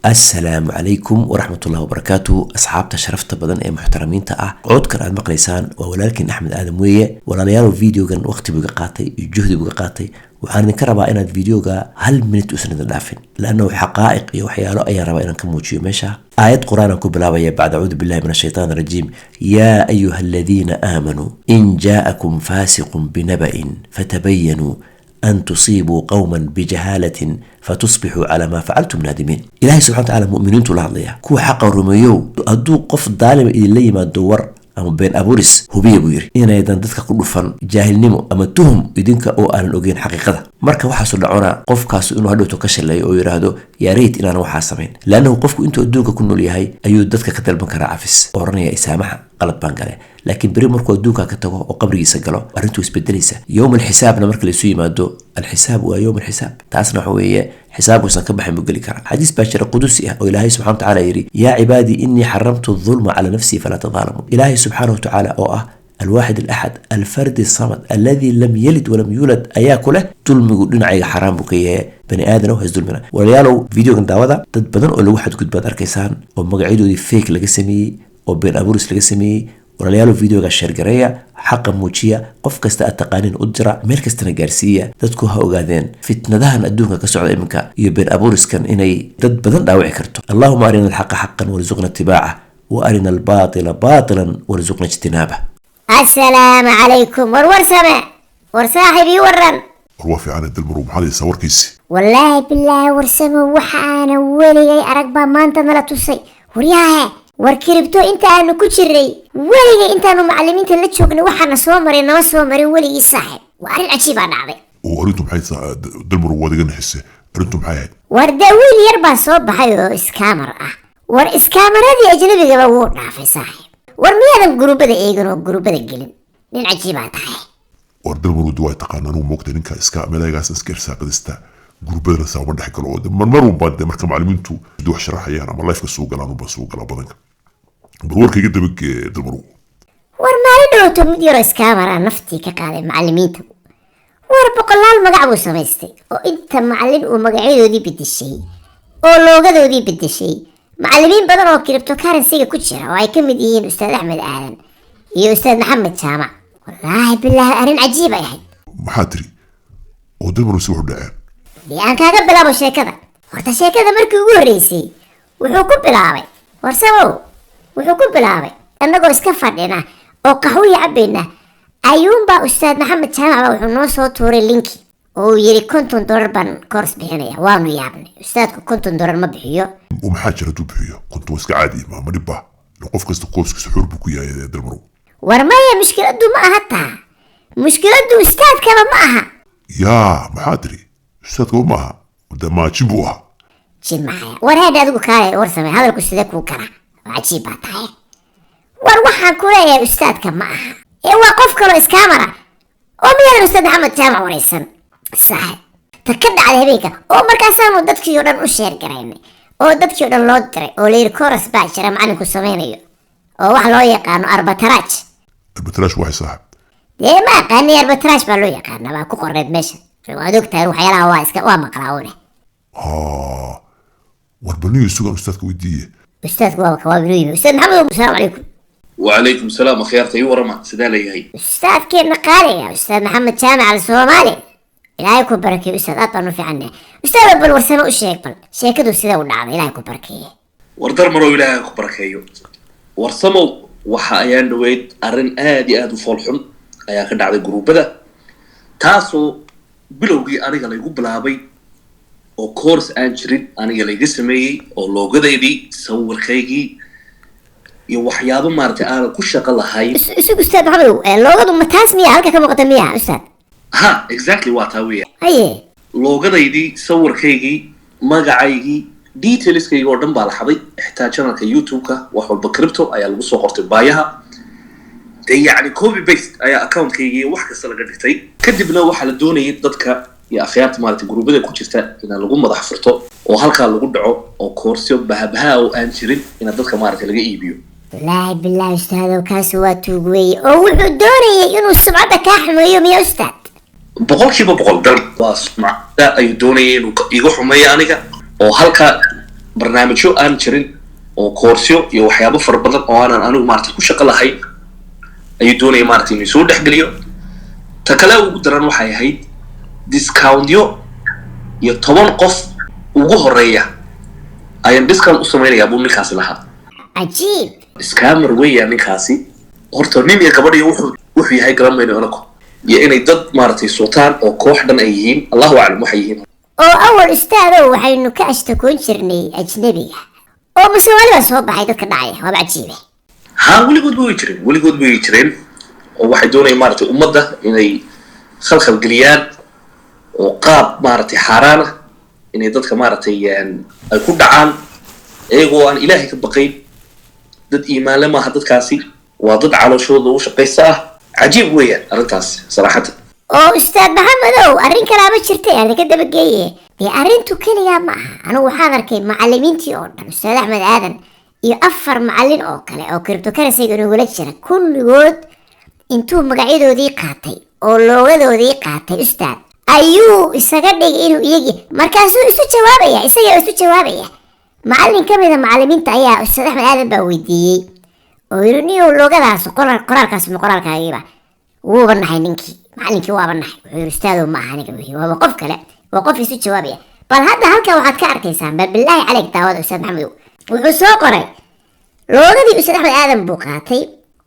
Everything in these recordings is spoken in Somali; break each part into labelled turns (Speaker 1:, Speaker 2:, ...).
Speaker 1: السلام عليكم ورحمة الله وبركاته. أصحابتا شرفتا بدن محترمين تا عود كان مقليسان ولكن أحمد آدم ويا ولا ليالو فيديو كان وقت بقاطي جهد بقاطي وعن نكربا إن الفيديو جا هل منت أسند الدافن لأنه حقائق يوحيالو أي ربا إن كموتشي مشى آيات قرآن كبلاوية بعد أعوذ بالله من الشيطان الرجيم. يا أيها الذين آمنوا إن جاءكم فاسق بنبأ فتبينوا أن تصيبوا قوما بجهالة فتصبحوا على ما فعلتم نادمين. إلهي سبحانه وتعالى مؤمنين تلاحظيها كو حق الرميو أدو قف ظالم إلي ما الدور أما بين أبوريس هبيه بيري إنا يدان دادك كل فن جاهل نمو أما تهم يدينك أو أنا الأوجين حقيقة مركا وحاسو لعونا قف كاسو إنو هدو تكشل لي أو يرادو يا ريت إنا وحاسمين لأنه قفكو إنتو أدوك كنو ليهاي أيو دادك كتل بنكرا عفس أورانيا إسامحة قلب بانقالي لكن بري مركو أدوكا كتاقو وقبري يسجلو أرنتو يسبدليسا يوم الحساب نمرك لسوي مادو الحساب ويوم الحساب تاسنا حوية حساب وسنكبح مقلي كرا حديث باشر قدسي أو إلهي سبحانه وتعالى يري يا عبادي إني حرمت الظلم على نفسي فلا تظالموا. إلهي سبحانه وتعالى أو الواحد الأحد الفرد الصمد الذي لم يلد ولم يولد أياكله ظلم يقولون عيا حرام بكيه بني آدم وهز ظلمنا وليالو فيديو كنت دعوة دد بدن أول واحد قد بدر كيسان ومقعدو دي فيك لقسمي وبين أبورس لقسمي وليالو فيديو قاشر قرية حق موجية قف كستا التقانين أجرى ميركستنا جارسية دادكو هاوغادين فتنة دهن أدوها كسعود إمكا يبين أبورس كان إني دد بدن داوعي كرتو. اللهم أرنا الحق حقا ورزقنا اتباعه وأرنا الباطل باطلا ورزقنا اجتنابه.
Speaker 2: السلام عليكم ورسمة ورصاحبي ورن
Speaker 3: الوافي عن الدلمرو محالي يصور كيسي
Speaker 2: والله بالله ورسمة وحانا ولي أرقبا ما أنت نلتوسي ورياها warkiribto inta aanu ku jiray waliga intaanu macallimiinta la joognay waxaana soo maray noo soo maray waligii saaxiib waa arrin cajiib ah dhacday
Speaker 3: oo arintu maxay dalmar wadiga naxise arintu maxay
Speaker 2: war dawiil yar baa soo baxay oo iskaamar ah war iskaamaradi ajnabiga wuu dhaafay saaxiib war miyaadan gurubada eegan oo gurubada gelin nin cajiib ah tahay
Speaker 3: war dalmar duway taqaanaan uu moogtay ninka iskaamalaagaas iskeersa qadista gurubada saaba dhex galo mar uu baad marka macallimiintu wax sharaxayaan ama life ka soo galaan oo soo gala badanka برورك يقدر بك دلمرو
Speaker 2: ورمالي دوتو مدير اسكامرا نفتي كقاعدة معلمين تبو وربقلال مقعبو سميستي وانت معلم ومقعيدو دي بدي الشي ولوغدو دي بدي الشي معلمين بدنو كريبتو كارن سيقا كتشرا واي كمديين استاذ احمد آلن يو استاذ محمد شامع والله بالله ارين عجيبة يا حي
Speaker 3: محاتري ودلمرو سوحو دعان
Speaker 2: ليان كاقب بلابو شيكدا ورتا شيكدا مركو قوريسي وحوكو بلابي ورسمو wuxuu ku bilaabay annagoo iska fadhina oo qaxwi cabayna ayuunba ustaad maxamed jaamac wuxuu noo soo tuuray linki oo yiri $50 baan course bixinaya waanu yaabnay ustaadku $50 ma bixiyo
Speaker 3: ومحا جرتو بخيو كنت واسك عادي ما دبا لقف كست كورس سحور بو كيا دلمرو
Speaker 2: ورمايا مشكلته ما اهتا مشكلته استاذ كما ما اها
Speaker 3: يا محاتري استاذ ما ده ما تشبوها
Speaker 2: جماعه ورهدا ادو كاي ورسمي هذا الكسده كو كره عجيب tahay war waxaan ku leeyahay ustaadka ma aha ee waa qof kale iskaamara oo miyada ustaad maxamed jaamac wareysan sax ta ka dhacday habeenka oo markaas aanu dadkii oo dhan u sheer gareynay oo dadkii oo dhan loo diray oo leer course baa jira macallinku sameeyo oo wax loo yaqaan arbitrage
Speaker 3: waxa saaxib
Speaker 2: dee ma qani arbitrage baa loo yaqaan baa ku qorneed meesha waa doctor waxyaalaha waa iska waa maqlaawne
Speaker 3: warbaniyo sugan ustaadka weydiiye
Speaker 2: أستاذ كوابنوي أستاذ محمد السلام عليكم.
Speaker 4: وعليكم السلام أخيارتي ورما سدالي هاي
Speaker 2: أستاذ كيف قالي يا أستاذ محمد شامع الصومالي إلهي يكون بركي أستاذ أطلع في عنه أستاذ أبل ورسمه الشيكبل شيكدو سيدا ونعم إلهي يكون بركي
Speaker 4: وردر مرو إلهي يكون بركي ورسمه وحا أيان دويد أرن آدي آدو فالحن أيان كان دعدي قروب بدا تاسو بلوغي أنيقا ليقو بلابي oo course aan jirin aniga la iga sameeyay oo loogadeedii sawirkaygii iyo waxyaabo maartay aan ku shaqo lahayn
Speaker 2: ustaad maxamed loogadu ma taas miya halka ka muuqata miya ustaad
Speaker 4: ha exactly what I wear
Speaker 2: aye
Speaker 4: loogadeedii sawirkaygii magacaygii detailskayga oo dhan baa la xaday xitaa channelka YouTube-ka wax walba crypto ayaa lagu soo qortay baayaha يعني copy paste ayaa account-kaygii wax kasta laga dhigtay kadibna waxa la doonayay dadka يا أخيات مالتي جروبنا كوتشتا إن لقوم مضح فرطو وهالك لقوم دعو أو كورسيو بها أو أنشرين إن ضدك مالتي لقى إيبيو.
Speaker 2: لا بالله أستاذ وكاسوات وقوي أو الدوري إنه السبعة كاحم يوم يا أستاذ.
Speaker 4: بقول كيف بقول دل واسمع لا أي دوني يروحوا مية أنيكا وهالك barnaamijyo aan jirin oo koorsyo iyo waxyaabo fara badan oo aanan anigu maaragtay ku shaqo lahayn ayuu doonaya maaragtay inuu soo dhexgeliyo. ta kale ugu daran waxay ahayd discountyo iyo 10 qof ugu horeeya ayaan discount u samaynayaa buu ninkaasi lahaa.
Speaker 2: cajiib.
Speaker 4: scammer weeyaan ninkaasi. horta nin iyo gabadh iyo wuxuu yahay garamayno anagu iyo inay dad maaragtay sultaan oo koox dhan ay yihiin allahu aclam waxay yihiin.
Speaker 2: oo awal ustaadow waxaynu ka ashtakoon jirnay ajnabiga oo Soomaaliya soo baxay dadka dhacay waa cajiibe.
Speaker 4: ها weligood way jireen oo waxay doonayaan maaragtay ummadda inay khalkhal geliyaan oo qaab maaragtay xaaraan ah inay dadka maaragtay ay ku dhacaan iyagoo aan ilaahay ka baqayn. dad iimaan leh maaha dadkaasi, waa dad calooshooda u shaqaysta ah. cajiib weeyaan arrintaas صراحة.
Speaker 2: oo ustaad maxamedow arrin kale ma jirtay aan ka daba geeyay dee arrintu kaliya ma aha. anigu waxaan arkay macallimiintii oo dhan ustaad Axmed Aadan iyo 4 macallin oo kale oo cryptocurrency wala jira kulligood intuu magacyadoodii qaatay oo loogadoodii qaatay ustaad ayuu isaga dhigay inuu iyagi markaasuu isu jawaabaya macallin kamida macallimiinta ayaa ustaad Axmed Aadan baa weydiiyey oo yiri niyo loogadaas qoraalkaas ma qoraalkaagiiba wuu banahay ninkii macallinkii waa banahay wuxuu yiri ustaadow ma aha aniga waa qof kale waa qof isu jawaabaya. bal hadda halka waxaad ka arkaysaan bal billahi calayk daawada ustaad Maxamed wuxuu soo qoray loogadii ustaad Axmed Aadan buu qaatay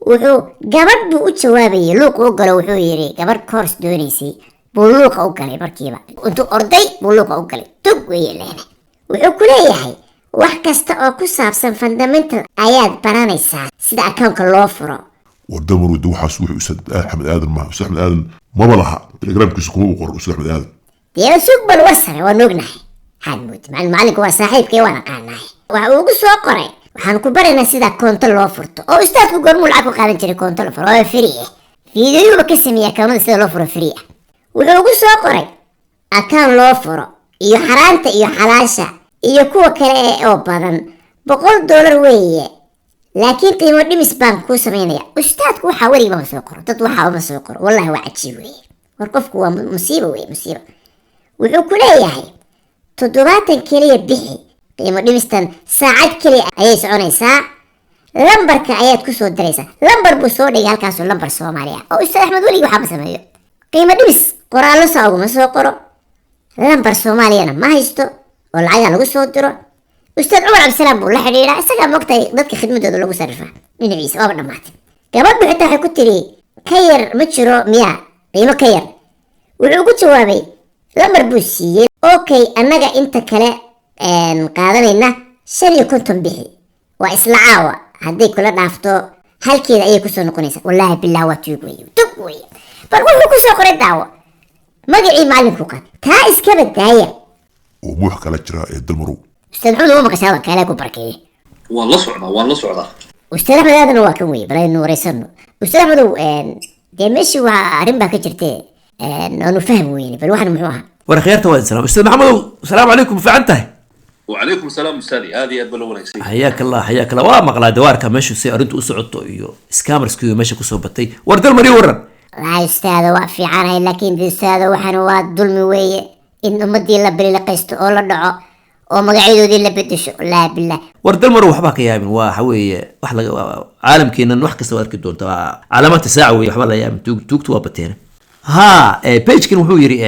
Speaker 2: wuxuu gabadh buu u jawaabayay luuq u galo wuxuu yiri gabadh course doonaysay buu luuq u galay markiiba intuu orday buu luuq u galay tug weeyeen wuxuu ku leeyahay wax kasta oo ku saabsan fundamental ayaad baranaysaa sida account loo furo.
Speaker 3: ودمروا دو حاسوح أستاذ أحمد آدم ما أستاذ أحمد آدم ما بلها تليجرام كيسكمو بقر أستاذ أحمد آدم
Speaker 2: يا سوق بالوصل ونقنح حنموت مع المعلق هو صاحب كي وانا قانح وقصوا قري وحن كبرنا سيدا كونتر لو فرتو او استاذ كقول ملعب قارن تري كونتر فرو فريه فيديو بكسم يا كمان سيدا لو فرو فريه وقصوا قري أكان لو فرو iyo xaraanta iyo xalaasha iyo kuwa kale ee oo badan $100 weeye laakiin qiimo dhimis baan ku sameynaya. ustaadku waxa wariga ma soo qoro dad waxa ma soo qoro wallahi waa cajiib weeye war qofku waa musiibo wuxuu ku leeyahay 70 kaliya bixi qiimo dhimistan saacad kaliya ayay soconaysaa lambarka ayaad ku soo diraysaa lambar buu soo dhigay halkaas oo lambar Soomaaliya oo ustaad Axmed waliga waxa ma sameeyo qiimo dhimis qoraallo saagu ma soo qoro lambar Soomaaliyana ma haysto oo lacag lagu soo diro. ustaad Umar Abdisalaam buu la xiriiray isaga moogtay dadka khidmadooda lagu sarifaa dhinaciisa waa dhamaatay. gabadhu xitaa waxay ku tiri ka yar ma jiro miya qiimo ka yar wuxuu ku jawaabay lambar buu siiyey okay annaga inta kale qaadanayna 55 bixi waa isla caawa hadday kula dhaafto halkeeda ayay ku soo noqonaysaa. wallahi billahi waa tuug weeye bal wuxuu ku soo qoray daawo magacii macallinku qaad taa iska badaaya
Speaker 3: وموح كلا جرا دمروا
Speaker 2: استاذ محمد هو ما كسبه كلا كبركيه
Speaker 4: والله صعدا
Speaker 2: استاذ أحمد هذا هو كوي بلا إنه ريسنو استاذ أحمد ده ماشي وعربا كجرتي أنه فهم ويني فالواحد محوها
Speaker 1: ورا خيرته وين سلام استاذ محمد السلام عليكم في عنته.
Speaker 4: وعليكم السلام استاذي هذه ادبل ونكسي
Speaker 1: حياك الله waa maqlaa dawaarka meeshu si arintu u socoto iyo scammers meesha ku soo batay war dal mari waran
Speaker 2: لا استاذ وافي عنها لكن دي استاذ وحن واد ظلمي ويه إن أمدي لا بلي لقيست أو لا دعو أو مقعدو دي لا بدشو لا بالله
Speaker 1: war dal mari waxba ka yaabin waa xaweeye wax laga caalamkeena wax kasta arki doonta calaamada saaca way waxba la yaabin tuugtu waa bateen ha page kan wuxuu yiri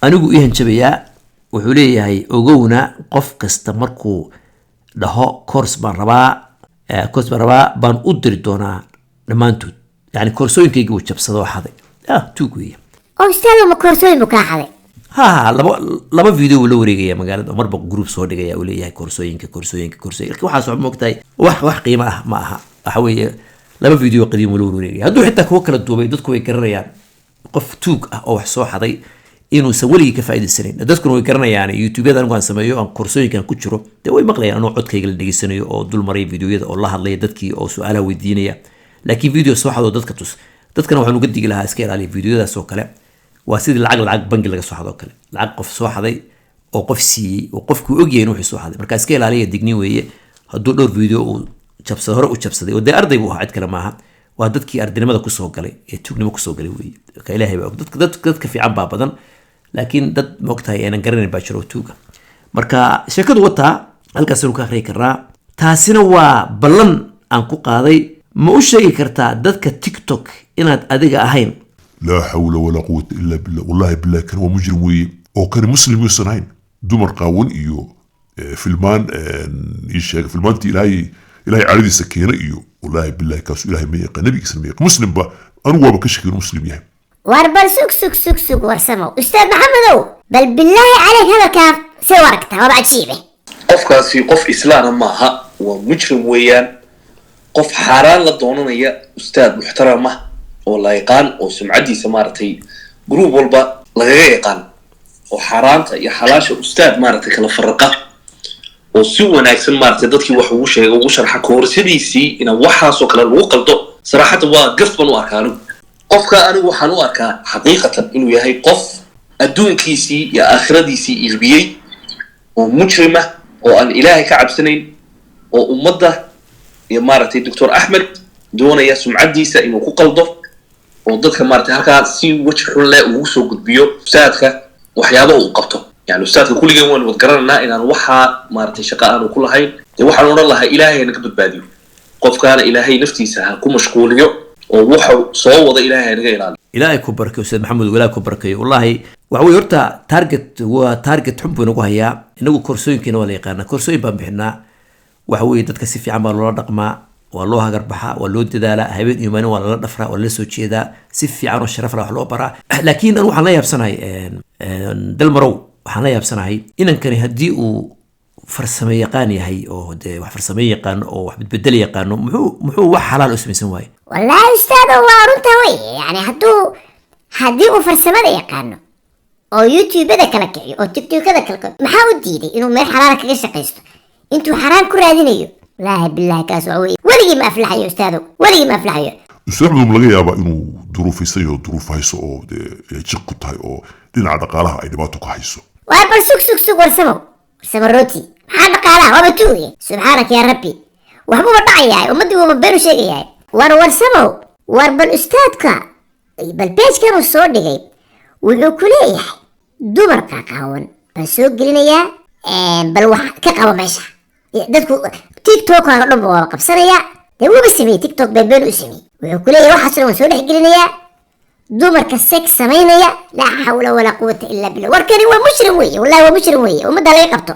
Speaker 1: anigu ihan jabaya wuxuu leeyahay ogowna qof kasta markuu dhaho course baan rabaa baan u diri doonaa dhamaantood yani koorsooyinkayga uu jabsado xaday tuug weeye
Speaker 2: oo استاذ ما كورسوي مكاحده
Speaker 1: ha laba video la wareegaya magaalada marba group soo dhigaya uu leeyahay koorsooyinka waxa soo moogtay wax qiimo ah ma aha waxa weeye laba video qadiim la wareegaya hadduu xitaa kuwa kala duubay dadku way garanayaan qof tuug ah oo wax soo xaday inuu sawirigi ka faa'iideysan dadkuna way garanayaan youtube-yada anigu aan sameeyo aan koorsooyinkan ku jiro de way maqlayaan anoo codkayga la dhageysanayo oo dul maray videoyada oo la hadlaya dadkii oo su'aalaha weydiinaya laakiin video soo xado dadka dadkana waxaan uga digi lahaa iska ilaaliya videoyadaas oo kale waa sidii lacag bangi laga soo xado kale lacag qof soo xaday oo qof siiyey oo qofku ogyahay inuu soo xaday marka iska ilaaliya digni weeye hadduu dhowr video uu jabsado hore u jabsaday oo de arday buu ahaa cid kale maaha waa dadkii ardinimada ku soo galay ee tuugnimo ku soo galay weeye ka ilaahay baa dadka fiican baa badan laakiin dad moogtahay aanan garanayn baa jiro tuuga marka sheekadu wataa halkaasnu ka akhriyi karnaa. taasina waa ballan aan ku qaaday. ma u sheegi kartaa dadka tiktok inaad adiga ahayn?
Speaker 3: لا حول ولا قوة إلا بالله والله بالله كان هو مجرم أو كان مسلم يصنعين دمر قاون إيو فيلمان يشاك فيلمان تي إلهي عرضي سكينة إيو والله بالله كاسو إلهي ميقا نبي كسر ميقا مسلم با أنا هو بكشكي مسلم يعني
Speaker 2: واربل سوق ورسمو أستاذ محمد بل بالله عليك هذا كاف سواركتها وبعد شيبه
Speaker 4: qofkaasi qof islaana maaha waa mujrim weeyaan qof xaaraan la doonanaya ustaad muxtaram ah oo la yaqaan oo sumcadiisa maartay group walba lagaga yaqaan oo xaaraanta iyo xalaasha ustaad maartay kala farqa oo si wanaagsan maartay dadkii wax uu sheegay uu sharxa koorsidiisii ina waxa soo kala lagu qaldo saraxada waa gafban u arkaan qofka anigu waxaan u arkaa xaqiiqatan inuu yahay qof adduunkiisii iyo aakhiradiisii ilbiyay oo mujrima oo aan ilaahay ka cabsanayn oo ummadda iyo maartay Dr. Ahmed doonaya sumcadiisa inuu ku qaldo oo dadka maartay halka si wajh xun leh ugu soo gudbiyo ustaadka waxyaabo uu qabto yani ustaadka kulligan waan wad garanaa inaan waxa maartay shaqo aan ku lahayn waxaan oran lahaa ilaahay naga badbaadiyo qofkaana ilaahay naftiisa ha ku mashquuliyo oo waxa soo wada ilaahay naga ilaaliyo.
Speaker 1: ilaahay ku barkeeyo Ustaad Maxamed walaa ku barkeeyo wallahi waxa weey horta target xun buu nagu hayaa inagu koorsooyinkeena wala yaqaan koorsooyin baan bixinaa waxa weey dadka si fiican baa loola dhaqmaa waa loo hagar baxaa waa loo dadaalaa habeen iyo maalin waa la dhafraa waa la soo jeedaa si fiican oo sharaf leh wax loo baraa laakiin aan waxaan la yaabsanahay dalmarow waxaan la yaabsanahay inankani haddii uu farsamo yaqaan yahay oo de wax farsamo yaqaan oo wax bedel yaqaan muxuu wax xalaal u samaysan waay
Speaker 2: والله أستاذ وارنتوي يعني هدي وفرسمة يقانو أو يوتيوب هذا كلكعي أو تيك توك هذا كلكعي ما حاول ديري إنه ما حلالك كيش قيسته أنتوا حرام كرادينيو لا بالله كاسوي ولي ما أفلح يا أستاذ ولي ما أفلح يا
Speaker 3: أستاذ أحمد لغا يابا إنه ظروف يسيو ظروف هايسو أو يجيقو تاي أو دين عدا قالها أي دباتوك هايسو
Speaker 2: واربر سوق ورسمو الروتي محانا قالها وبتوي سبحانك يا ربي وحبوب الضعي ومدي ومبينو شيء ورسمو واربل أستاذك بل بيش كانوا الصور دقيب وحكوليه دمر قاقاون بسوق قلنيا بل كقاوة ماشا دادكو تيك توك هرب وقب سنيا دهو بسمي تيك توك بيبينو اسمي وحكوليه واحد سنوان سورح قلنيا دمر كالسيك سمينيا لا حول ولا قوة إلا بالله واركني ومشرموية والله ومشرموية ومدى لا يقبطو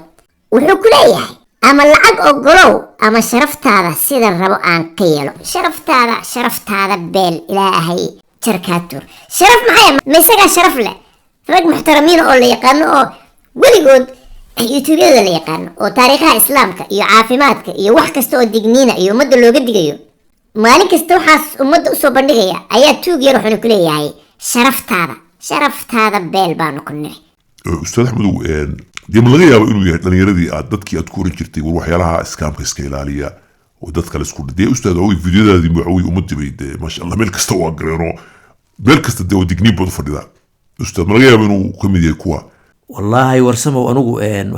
Speaker 2: وحكوليه أما اللعق أقولو أما شرفت هذا سيدا الربو آن قيلو شرفت هذا بيل إلهي شركاتور شرف معايا ميساقا شرف له رق محترمين أو اللي يقانو أو وليقود يوتيوبيا اللي يقانو أو تاريخها إسلامك إيو عافيماتك إيو وحكستو الدقنينة إيو مدو اللو قد قيو مالك استوحاس ومدو أسو بندقيا أيات توق يروحو نكولي هاي شرفت هذا بيل بانو كنه
Speaker 3: أستاذ أحمد دي من laga yaabo inuu yahay dhalinyaradi aad dadkii aad ku oran jirtay war waxyaalaha iskaamka iska ilaaliya oo dadka la isku dhigay ustaad oo fiidiyodaadii waxay ummadibay ma sha Allah meel kasta oo agreeno meel kasta dee digni bad fadhida ustaad ma laga yaabo inuu ka mid yahay kuwa
Speaker 1: wallahi warsamo anigu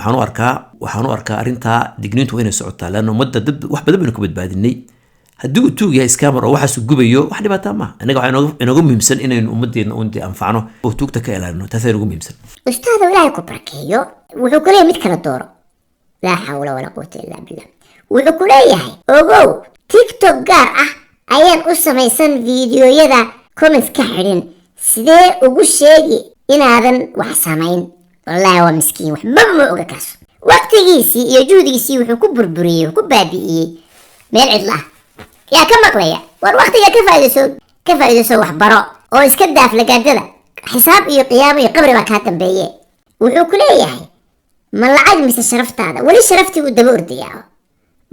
Speaker 1: waxaan u arkaa arinta digniintu inay socotaa laana ummadda dad wax badan inuu ka badbaadinay haddii uu tuug yahay iskaamar oo waxaas gubayo wax dhibaato ma anaga waxa inoogu muhiimsan inaynu ummadeena uunti anfacno oo tuugta ka ilaalino taas ay inoogu muhiimsan
Speaker 2: ustaad ilaahay ku barkeeyo wuxuu ku leeyahay mid kala dooro laa xawla walaa quwwata illaa billah wuxuu ku leeyahay ogow tiktok gaar ah ayaan u samaysan fiidiyoyada comments ka xidhin sidee ugu sheegi inaadan wax samayn wallahi waa miskiin waxba ma oga kaas waqtigiisii iyo juhdigiisii wuxuu ku burburiyey ku baabi'iyey meel cidla yaa ka maqlaya war waqtiga ka faa'iidayso wax baro oo iska daaf lagaadada xisaab iyo qiyaamo iyo qabri baa kaa dambeeye wuxuu ku leeyahay ma lacag mise sharaftaada weli sharaftii uu daba ordayaa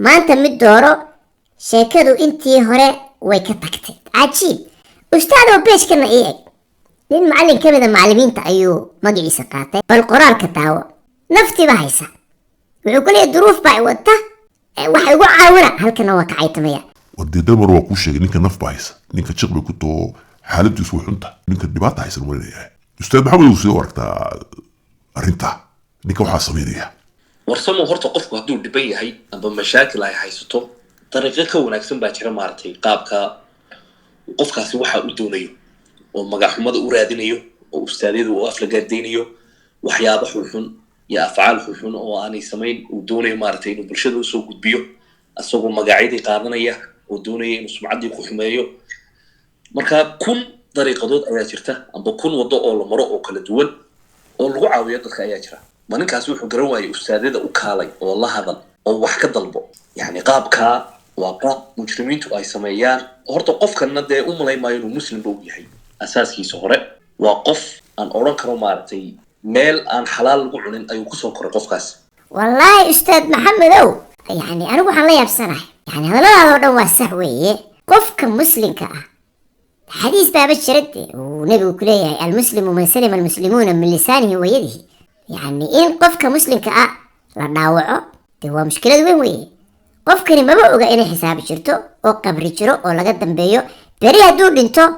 Speaker 2: maanta mid dooro sheekadu intii hore way ka tagtay cajiib ustaadoo beeshkana ii eg nin macallin ka mida macallimiinta ayuu magaciisa qaatay bal qoraalka daawo naftiiba haysa wuxuu ku leeyahay duruuf baa wata waxa igu caawina halkana waa kacaytamaya
Speaker 3: wadii dalmar waa kuu sheegay ninka naf baa haysa ninka jiqbi ku too xaaladiisu way xunta ninka dhibaata haysan waa leeyahay ustaad maxamed uu soo aragtaa arrinta ninka waxaa sameynaya
Speaker 4: warsamo horta qofku hadduu dhiban yahay amba mashaakil ay haysato dariiqo ka wanaagsan baa jira maartay qaabka qofkaasi waxa uu doonayo oo magaxumada u raadinayo oo ustaadyadu u afla gaardeynayo waxyaabo xun يا أفعال حشون أو أني سمين ودوني مارتين وبرشد وسوق بيو أسوق مقاعدي قارنية ودوني مسمعدي كحمايو مركا كن طريقة ضد أيا جرته أم بكون وضع أول مرة أو كل دول أو لغة عوية ضد أيا جرا ما نكاسو حجروا أستاذ وكالي والله هذا أو وحكة ضلبه يعني قابك وقاب مجرمين تو أي سميان هرتو قف كنا ده لي ما ينو مسلم بوجهي أساس كي سهرة وقف أن أوران كرو مارتي ميل أن حلال قعنين أيو كسو كرو قف كاس
Speaker 2: والله أستاذ محمد أو يعني أنا وحنا لا يبصره يعني هذا لا هو سهوية قف كمسلم كأ حديث باب الشرد ونبي كليه المسلم من سلم المسلمون من لسانه ويده يعني إن قف كمسلم كأ لا ناوعه هو مشكلة وين قف كني ما بقى إني حساب شرته أو قبر شرو أو لقد دنبيو بريها دور دينتو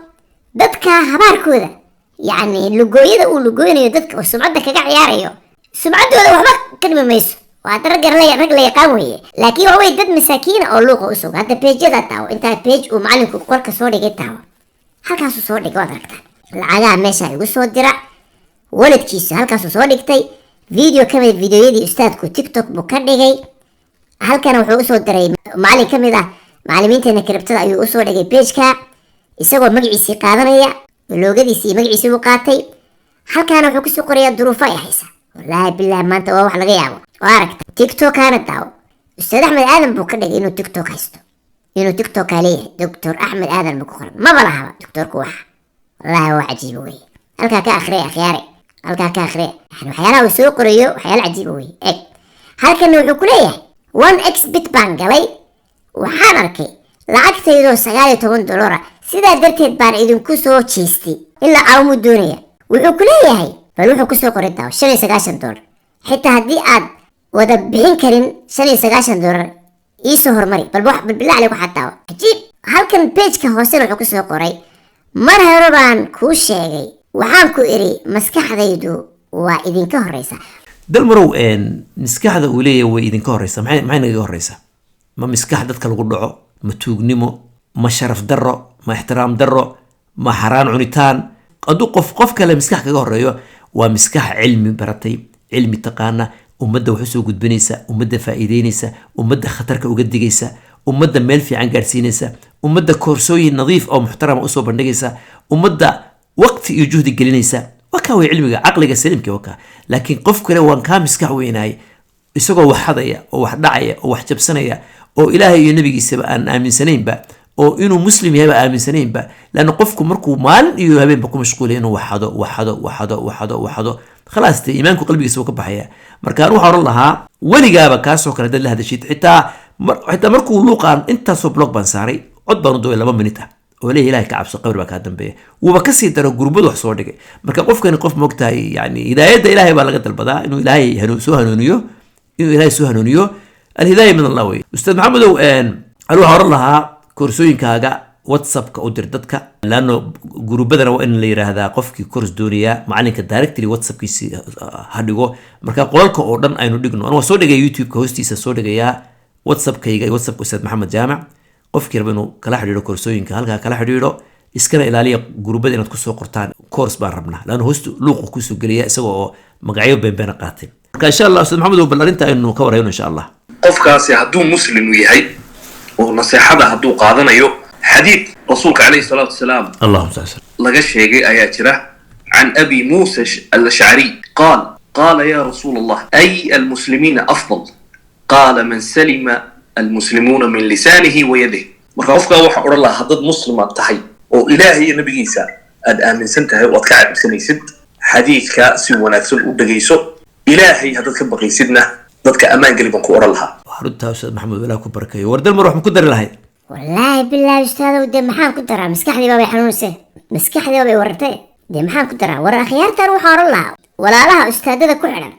Speaker 2: دتك هبار كودا يعني لقويدا ولقويني دتك وسمعتك قاع ياريو سمعته ولا وحبك كلمة ميسو وهذا رجل يقاوي لكن هو يدد مساكين أو لوقه أسوق هذا بيج هذا تاو أنت بيج ومعلمك كورك صوري جت تاو halkaasuu soo dhigay waad aragtaa lacagaha meesha igu soo dira waladkiisa halkaasuu soo dhigtay video ka mid videoyadii ustaadku tiktok buu ka dhigay halkana wuxuu usoo diray macallin ka mid ah macallimiinteena kiribtada ayuu usoo dhigay pageka isagoo magaciisii qaadanaya loogadiisii magaciisii uu qaatay halkana wuxuu kusoo qorayaa duruufo ay haysa wallaahi billahi maanta waa wax laga yaabo waa aragta tiktok ana daawo ustaad axmed aadan buu ka dhigay inuu tiktok haysto إنه تيك توك عليه دكتور أحمد آدم بكخر ما بلاها دكتور كوح والله هو عجيب وي هلكا كأخري أخياري هلكا كأخري إحنا حيانا وسوق ريو وحيانا عجيب وي إيه هلكا إنه كلية 1x بيت بانك علي وحانركي لعك تيدو سقالي $10 سيدا درتي بان إذن كسو تشيستي إلا عوم الدنيا وكلية هاي فلوحو كسو قرداو $19 حتى هدي آد ودبحين كرين $19 iisoo hormari bal bilaa عليك حتى عجيب halkan page-ka hoose wuxuu ku soo qoray mar hore baan kuu sheegay waxaan ku iri maskaxdaydu waa idinka horeysa
Speaker 1: dalmarow maskaxda uu leeyahay way idinka horeysa maxay naga horeysa ma maskax dadka lagu dhaco ma tuugnimo ma sharaf darro ma ixtiraam darro ma xaraan cunitaan qadu qof kale maskax kaga horeeyo waa maskax cilmi baratay cilmi taqaana ummadda wax soo gudbinaysa ummadda faa'iideynaysa ummadda khatarka uga digaysa ummadda meel fiican gaarsiinaysa ummadda koorsooyin nadiif oo muxtarama u soo bandhigaysa ummadda waqti iyo juhdi gelinaysa waka way cilmiga aqliga saliimka waka laakiin qof kale waan ka miskax weynaay isagoo wax hadaya oo wax dhacaya oo wax jabsanaya oo ilaahay iyo nabigiisa aan aaminsanaynba oo inuu muslim yahay aaminsanaynba laana qofku markuu maalin iyo habeenba ku mashquulay inuu waxado خلاص تي إيمانك قلبي سوى كبحية مركان وحر الله ولقابا كاسو كان دل هذا الشيء حتى مركو لوقان انت سو بلوك بانساري عد بردو إلا منيته وليه إلهي كعبس قبر بكادم بيه وبكسي ترى قربو حصور دقي مركان قف كان قف موقتها يعني هداية إلهي بلغت البضاء إنه إلهي سوهنونيو الهداية من الله وي أستاذ محمد أروح أقول لها كورسوين كاغا واتساب كأودر دتك لأنه جروب بدنا وإن اللي هذا قفك كورس دوريا معلنك الدايركتري واتساب كيسي هاديجو مركا قولك أوردن أي نوديجنو أنا وصور دقي يوتيوب كهوستي سصور دقي يا واتساب كيجا واتساب أستاذ محمد جامع قفك ربنا كلا حديرو كورسوين كهالك كلا حديرو إسكنا إلى جروب بدنا تكسو قرطان كورس باربنا لأنه هوست لوق كوسو جريا سوا مقعيب بين قاتل إن شاء الله أستاذ محمد وبلغ أنت إنه كور هنا إن شاء الله
Speaker 4: قفك هدو مسلم ويهي ونصيحة هدو قاضنا يو حديث رسولك عليه الصلاة والسلام
Speaker 1: اللهم صل وسلم
Speaker 4: لقى شيء آياتنا عن أبي موسى الأشعري قال يا رسول الله أي المسلمين أفضل قال من سلم المسلمون من لسانه ويده وقفك وحور الله هذا مسلم تحي وإلهي النبي عيسى الآن من سنته وتكعب سنة ست حديث كاسو ونفسه ودقيسو إلهي هذا كبقي سيدنا ذاتك أمان قلبك وأور الله
Speaker 1: وحردها أستاذ محمد ولا كبركي ورد المروح مكدر لهي
Speaker 2: والله بالله أستاذ ودي محام كدرها مسكحني بابي حنوسه مسكحني بابي ورتي دي محام كدرها ورا خيار تروح أور الله ولا لها أستاذ ذا كعلا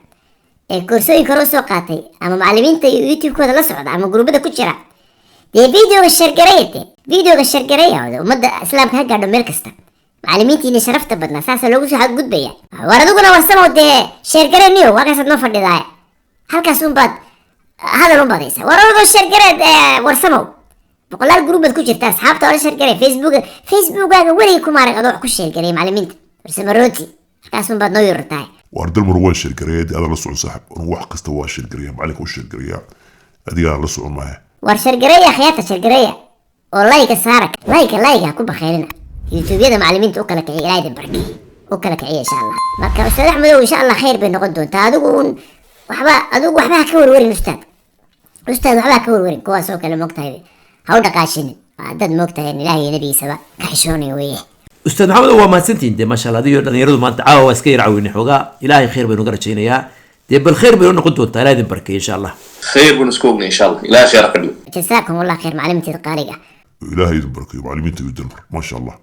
Speaker 2: كورسوين كروسو قاتي أما معلمين يوتيوب كذا لا صعد أما جروب ذا كتشرا دي فيديو الشرقرية ومدة إسلام كهجر دميركستا معلمين تيني شرفت بدنا ساسا لوجو حق قد بيا وردوكنا وسمو دي شرقرية نيو واقع نوفر دي داي هل كاسون باد هذا لون باديسا وردو الشرقرية ورسمو بقول لها الجروب بتكون جرتا أصحاب تقول الشرقرية فيسبوك هذا ولي يكون مارك أدوح كل الشرقرية معلمين ورسم الروتي كاسون باد نو يرتاي
Speaker 3: وأردل مروان شركرية دي هذا لسه صاحب ونوح قصته شركرية معلك وشركرية هذه أنا لسه معاه
Speaker 2: ورشرقرية خياطة شرقرية والله كسارك لايك كوبا خيرنا يوتيوبيada macallimiinta u kala kiciya ilaahay idin barkeeyo u kala kiciya insha Allah marka ustaad Axmed insha Allah khayr bay noqon doontaa adigu waxba ka warwarin ustaad waxba ka warwarin kuwaas oo kale moogtahay ha u dhaqaashinin dad moogtahay ilaahay nabigiisa ka xishoonay weeye
Speaker 1: ustaad maxamed waa mahadsantiin dee maasha Allah adiyo dhalinyaradu maanta caawa waa iska yarcaawinay xoogaa ilaahay khayr baynu ga rajaynayaa dee bal khayr baynu noqon doontaa ilaahay idin barkeeyo insha Allah
Speaker 4: khayr baynu isku ognay insha Allah ilaahay khayr ka dhigo
Speaker 2: jazaakum Allah khayr macallimiinta qaaliga
Speaker 3: إلهي يدبرك معلمين تقدر ما شاء الله